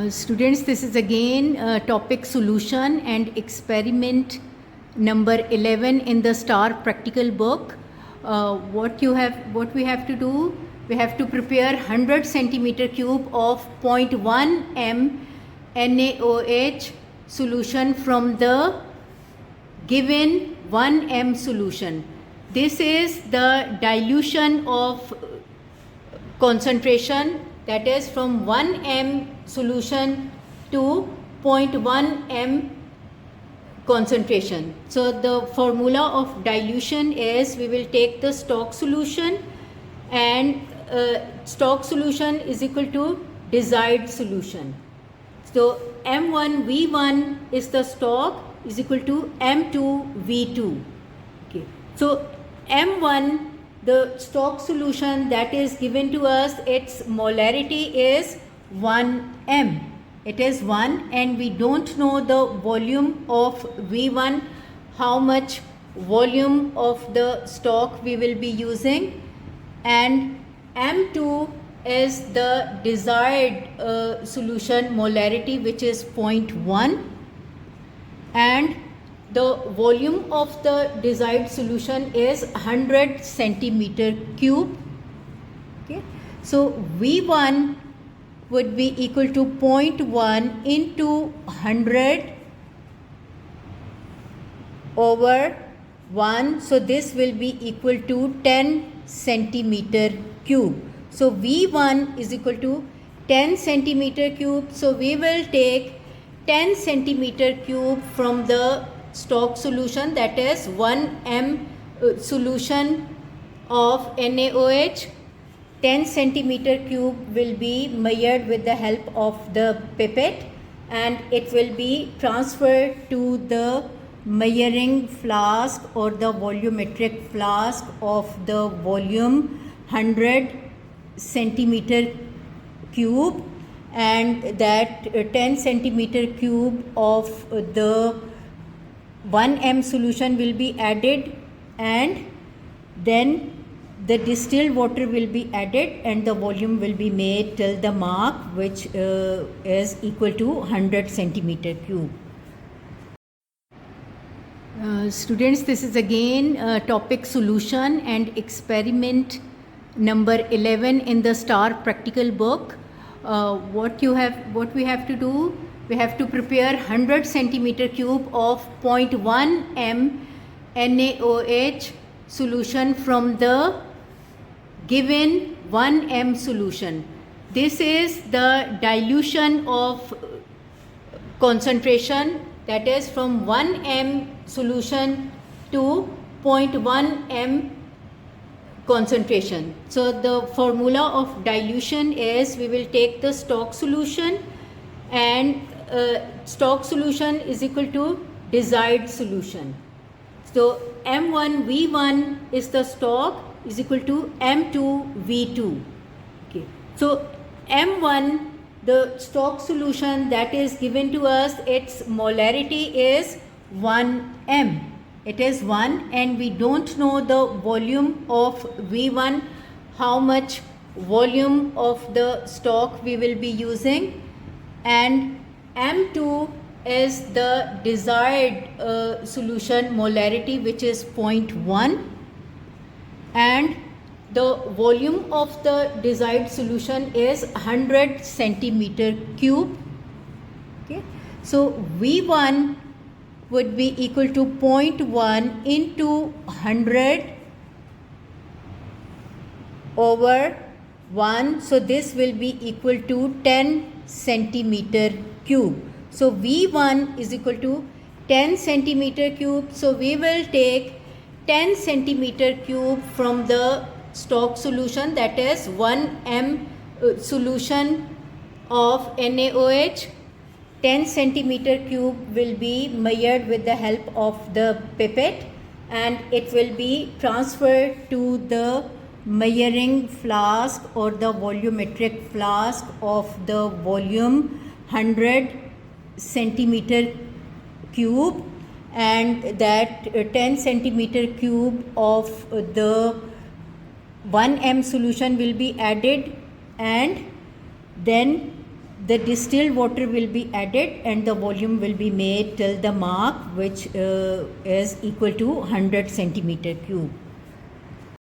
Students, this is again topic solution and experiment number 11 in the STAR practical book. What we have to do, we have to prepare 100 centimeter cube of 0.1 m NaOH solution from the given 1 m solution. This is the dilution of concentration, that is from 1 m solution to 0.1 m concentration. So the formula of dilution is, we will take the stock solution, and stock solution is equal to desired solution. So M1 V1 is the stock, is equal to M2 V2. Okay. So M1, the stock solution that is given to us, its molarity is 1 m. It is 1, and we don't know the volume of V1, how much volume of the stock we will be using, and M2 is the desired solution molarity, which is 0.1, and the volume of the desired solution is 100 centimeter cube. Okay. So V1 would be equal to 0.1 into 100 over 1. So this will be equal to 10 centimeter cube. So V1 is equal to 10 centimeter cube. So we will take 10 centimeter cube from the stock solution, that is 1 m solution of NaOH. 10 centimeter cube will be measured with the help of the pipette, and it will be transferred to the measuring flask or the volumetric flask of the volume 100 centimeter cube, and that 10 centimeter cube of the 1 m solution will be added, and then the distilled water will be added, and the volume will be made till the mark, which is equal to 100 centimeter cube. Students, this is again topic solution and experiment number 11 in the STAR practical book. What we have to do, we have to prepare 100 centimeter cube of 0.1 m NaOH solution from the given 1 m solution. This is the dilution of concentration, that is from 1 m solution to 0.1 m concentration. So the formula of dilution is, we will take the stock solution, and stock solution is equal to desired solution. So M1 V1 is the stock, is equal to M2 V2. Okay. So M1, the stock solution that is given to us, its molarity is 1 m. It is 1, and we don't know the volume of V1, how much volume of the stock we will be using, and M2 is the desired solution molarity, which is 0.1, and the volume of the desired solution is 100 centimeter cube. Okay. So V1 would be equal to 0.1 into 100 over 1. So this will be equal to 10 centimeter cube. So V1 is equal to 10 centimeter cube. So we will take 10 centimeter cube from the stock solution, that is 1 m solution of NaOH. 10 centimeter cube will be measured with the help of the pipette, and it will be transferred to the measuring flask or the volumetric flask of the volume 100 centimeter cube, and that 10 centimeter cube of the 1 m solution will be added, and then the distilled water will be added and the volume will be made till the mark which is equal to 100 centimeter cube.